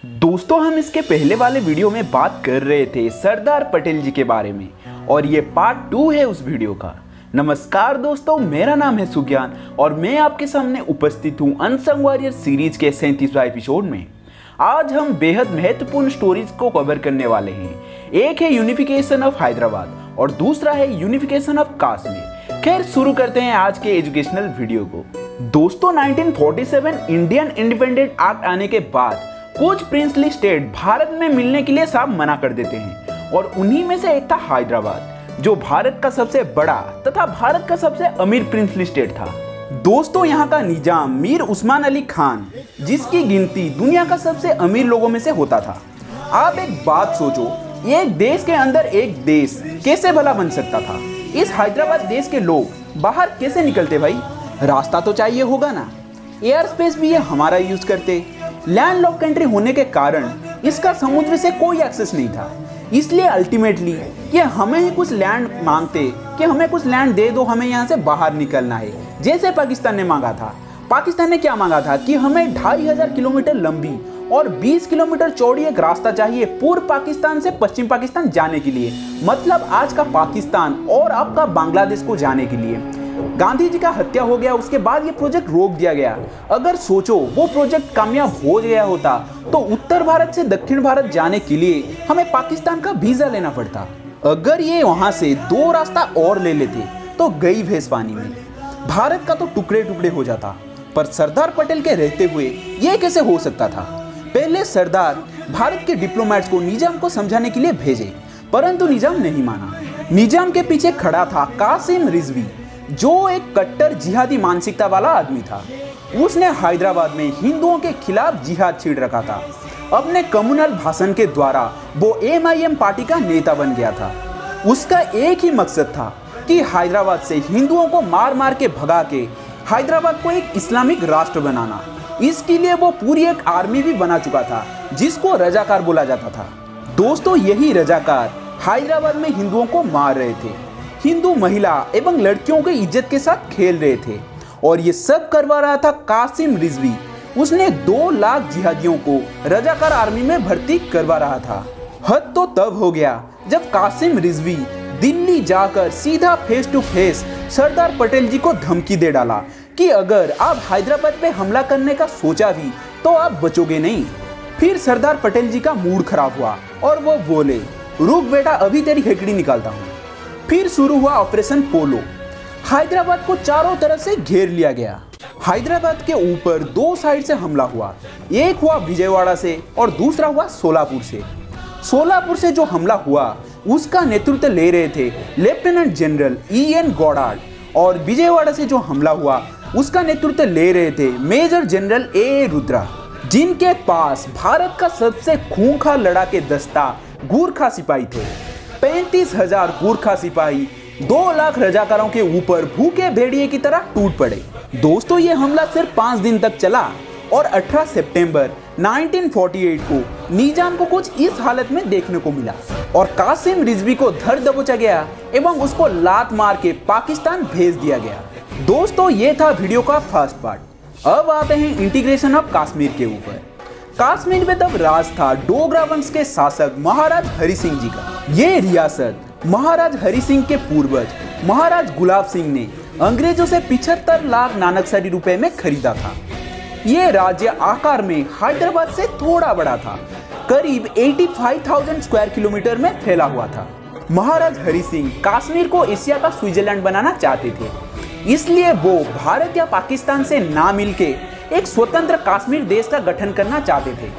दोस्तों हम इसके पहले वाले वीडियो में बात कर रहे थे सरदार पटेल जी के बारे में और ये पार्ट 2 है उस वीडियो का। नमस्कार दोस्तों, मेरा नाम है सुज्ञान और मैं आपके सामने उपस्थित हूँ अनसंग वॉरियर सीरीज के 37वां एपिसोड में। आज हम बेहद महत्वपूर्ण स्टोरीज को कवर करने वाले हैं। एक है यूनिफिकेशन ऑफ हैदराबाद और दूसरा है यूनिफिकेशन ऑफ कश्मीर। खैर शुरू करते हैं आज के एजुकेशनल वीडियो को। दोस्तों 1947 इंडियन इंडिपेंडेंट एक्ट आने के बाद कुछ प्रिंसली स्टेट भारत में मिलने के लिए साफ मना कर देते हैं और उन्हीं में से एक था हैदराबाद, जो भारत का सबसे बड़ा तथा भारत का सबसे अमीर प्रिंसली स्टेट था। दोस्तों यहाँ का निजाम मीर उस्मान अली खान, जिसकी गिनती दुनिया का सबसे अमीर लोगों में से होता था। आप एक बात सोचो, एक देश के अंदर एक देश कैसे भला बन सकता था? इस हैदराबाद देश के लोग बाहर कैसे निकलते भाई? रास्ता तो चाहिए होगा ना। एयर स्पेस भी ये हमारा यूज करते। लैंड लॉक कंट्री होने के कारण इसका समुद्र से कोई एक्सेस नहीं था, इसलिए अल्टीमेटली ये हमें ही कुछ लैंड मांगते कि हमें कुछ लैंड दे दो, हमें यहाँ से बाहर निकलना है। जैसे पाकिस्तान ने मांगा था। पाकिस्तान ने क्या मांगा था कि हमें 2500 किलोमीटर लंबी और 20 किलोमीटर चौड़ी एक रास्ता चाहिए पूर्व पाकिस्तान से पश्चिम पाकिस्तान जाने के लिए, मतलब आज का पाकिस्तान और आपका बांग्लादेश को जाने के लिए। गांधी जी का हत्या हो गया, उसके बाद ये प्रोजेक्ट रोक दिया गया। अगर सोचो वो प्रोजेक्ट कामयाब हो गया होता तो उत्तर भारत से दक्षिण भारत जाने के लिए हमें पाकिस्तान का वीजा लेना पड़ता। अगर ये वहां से 2 रास्ता और ले लेते तो गई भैंस पानी में, भारत का तो टुकड़े टुकड़े हो जाता। पर सरदार पटेल के रहते हुए ये कैसे हो सकता था? पहले सरदार भारत के डिप्लोमेट्स को निजाम को समझाने के लिए भेजे, परंतु निजाम नहीं माना। निजाम के पीछे खड़ा था कासिम रिजवी, जो एक कट्टर जिहादी मानसिकता वाला आदमी था। उसने हैदराबाद में हिंदुओं के खिलाफ जिहाद छेड़ रखा था। अपने कम्युनल भाषण के द्वारा वो MIM पार्टी का नेता बन गया था। उसका एक ही मकसद था कि हैदराबाद से हिंदुओं को मार मार के भगा के हैदराबाद को एक इस्लामिक राष्ट्र बनाना। इसके लिए वो पूरी एक आर्मी भी बना चुका था, जिसको रजाकार बोला जाता था। दोस्तों यही रजाकार हैदराबाद में हिंदुओं को मार रहे थे, हिंदू महिला एवं लड़कियों की इज्जत के साथ खेल रहे थे और ये सब करवा रहा था कासिम रिजवी। उसने 2 लाख जिहादियों को रजाकार आर्मी में भर्ती करवा रहा था। हद तो तब हो गया जब कासिम रिजवी दिल्ली जाकर सीधा face to face Sardar Patel जी को धमकी दे डाला कि अगर आप हैदराबाद पे हमला करने का सोचा भी तो आप बचोगे नहीं। फिर सरदार पटेल जी का मूड खराब हुआ और वो बोले, रुक बेटा अभी तेरी हेकड़ी निकालता हूँ। फिर शुरू हुआ ऑपरेशन पोलो। हैदराबाद को चारों तरफ से घेर लिया गया। हैदराबाद के ऊपर 2 साइड से हमला हुआ, एक हुआ विजयवाड़ा से और दूसरा हुआ सोलापुर से। सोलापुर से जो हमला हुआ उसका नेतृत्व ले रहे थे लेफ्टिनेंट जनरल EN गॉडार्ड और विजयवाड़ा से जो हमला हुआ उसका नेतृत्व ले रहे थे मेजर जनरल AA रुद्रा, जिनके पास भारत का सबसे खूंखार लड़ाके दस्ता गूर्खा सिपाही थे। 35,000 गूर्खा सिपाही 2 लाख रजाकारों के ऊपर भूखे भेड़िए की तरह टूट पड़े। दोस्तों ये हमला सिर्फ 5 दिन तक चला और 18 सितंबर 1948 को निजाम को कुछ इस हालत में देखने को मिला और कासिम रिजवी को धर दबोचा गया एवं उसको लात मार के पाकिस्तान भेज दिया गया। दोस्तों ये था वीडियो का फर्स्ट पार्ट। अब आते हैं इंटीग्रेशन ऑफ कश्मीर के ऊपर। कश्मीर में तब राज था डोगरा वंश के शासक महाराज हरि सिंह जी का। ये रियासत महाराज हरि सिंह के पूर्वज महाराज गुलाब सिंह ने अंग्रेजों से 75 लाख नानकसरी रुपए में खरीदा था। ये राज्य आकार में हैदराबाद से थोड़ा बड़ा था, करीब 85,000 स्क्वायर किलोमीटर में फैला हुआ था। महाराज हरि सिंह कश्मीर को एशिया का स्विट्जरलैंड बनाना चाहते थे, इसलिए वो भारत या पाकिस्तान से ना मिलके एक स्वतंत्र कश्मीर देश का गठन करना चाहते थे।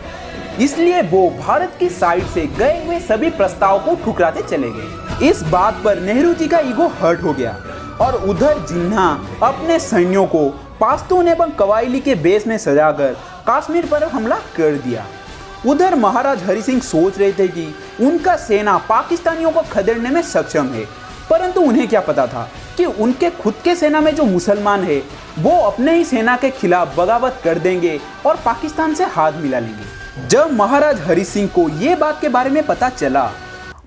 इसलिए वो भारत की साइड से गए हुए सभी प्रस्ताव को ठुकराते चले गए। इस बात पर नेहरू जी का ईगो हर्ट हो गया और उधर जिन्ना अपने सैन्यों को पाश्तून एवं कबायली के बेस में सजाकर कश्मीर पर हमला कर दिया। उधर महाराज हरि सिंह सोच रहे थे कि उनका सेना पाकिस्तानियों को खदेड़ने में सक्षम है, परंतु उन्हें क्या पता था कि उनके खुद के सेना में जो मुसलमान है वो अपने ही सेना के खिलाफ बगावत कर देंगे और पाकिस्तान से हाथ मिला लेंगे। जब महाराज हरि सिंह को ये बात के बारे में पता चला,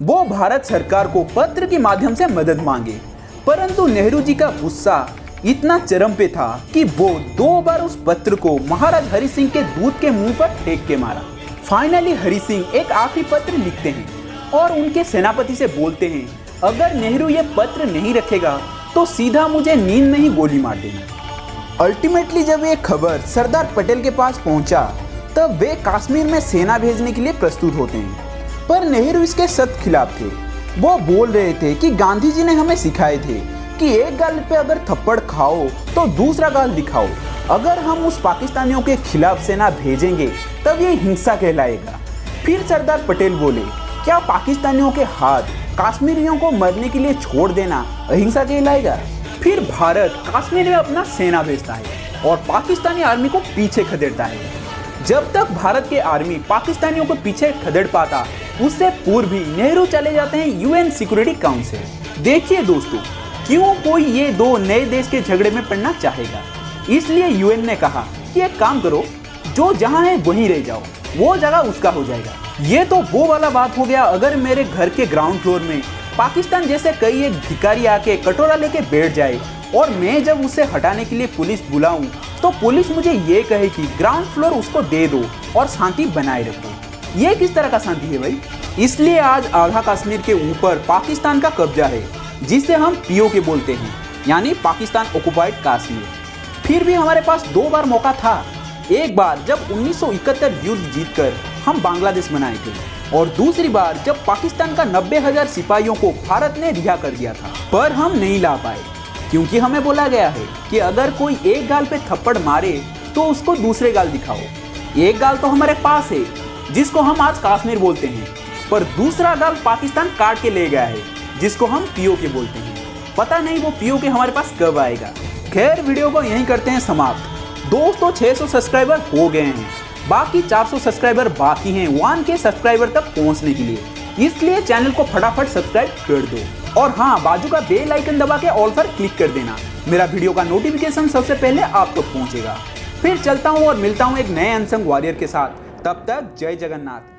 वो भारत सरकार को पत्र के माध्यम से मदद मांगे, परंतु नेहरू जी का गुस्सा इतना चरम पे था कि वो 2 बार उस पत्र को महाराज हरि सिंह के दूत के मुंह पर फेंक के मारा। फाइनली हरि सिंह एक आखिरी पत्र लिखते हैं और उनके सेनापति से बोलते हैं, अगर नेहरू ये पत्र नहीं रखेगा तो सीधा मुझे नींद में ही गोली मार देना। अल्टीमेटली जब ये खबर सरदार पटेल के पास पहुंचा तब वे कश्मीर में सेना भेजने के लिए प्रस्तुत होते हैं, पर नेहरू इसके सख्त खिलाफ थे। वो बोल रहे थे कि गांधी जी ने हमें सिखाए थे कि एक गाल पे अगर थप्पड़ खाओ तो दूसरा गाल दिखाओ। अगर हम उस पाकिस्तानियों के खिलाफ सेना भेजेंगे तब ये हिंसा कहलाएगा। फिर सरदार पटेल बोले, क्या पाकिस्तानियों के हाथ कश्मीरियों को मरने के लिए छोड़ देना अहिंसा कहलाएगा? फिर भारत कश्मीर में अपना सेना भेजता है और पाकिस्तानी आर्मी को पीछे खदेड़ता है। जब तक भारत के आर्मी पाकिस्तानियों को पीछे खदेड़ पाता, उससे पूर्व भी नेहरू चले जाते हैं यूएन सिक्योरिटी काउंसिल। देखिए दोस्तों, क्यों कोई ये दो नए देश के झगड़े में पड़ना चाहेगा? इसलिए यूएन ने कहा कि एक काम करो, जो जहां है वहीं रह जाओ, वो जगह उसका हो जाएगा। ये तो वो वाला बात हो गया, अगर मेरे घर के ग्राउंड फ्लोर में पाकिस्तान जैसे कई एक भिखारी आके कटोरा लेके बैठ जाए और मैं जब उसे हटाने के लिए पुलिस बुलाऊं तो पुलिस मुझे ये कहे कि ग्राउंड फ्लोर उसको दे दो और शांति बनाए रखो। ये किस तरह का शांति है भाई? इसलिए आज आधा कश्मीर के ऊपर पाकिस्तान का कब्जा है, जिसे हम पीओके बोलते हैं, यानी पाकिस्तान ऑक्युपाइड कश्मीर। फिर भी हमारे पास दो बार मौका था। एक बार जब 1971 युद्ध जीतकर हम बांग्लादेश बनाए थे और दूसरी बार जब पाकिस्तान का 90,000 सिपाहियों को भारत ने रिहा कर दिया था, पर हम नहीं ला पाए क्योंकि हमें बोला गया है कि अगर कोई एक गाल पे थप्पड़ मारे तो उसको दूसरे गाल दिखाओ। एक गाल तो हमारे पास है जिसको हम आज कश्मीर बोलते हैं, पर दूसरा गाल पाकिस्तान काट के ले गया है जिसको हम पीओके बोलते हैं। पता नहीं वो पीओके हमारे पास कब आएगा। खैर, वीडियो को यहीं करते हैं समाप्त। दोस्तों 600 सब्सक्राइबर हो गए हैं, बाकी 400 सब्सक्राइबर बाकी हैं 1K सब्सक्राइबर तक पहुंचने के लिए, इसलिए चैनल को फटाफट सब्सक्राइब कर दो और हाँ, बाजू का बेल आइकन दबा के ऑल पर क्लिक कर देना। मेरा वीडियो का नोटिफिकेशन सबसे पहले आप तक पहुंचेगा। फिर चलता हूं और मिलता हूं एक नए अनसंग वॉरियर के साथ। तब तक जय जगन्नाथ।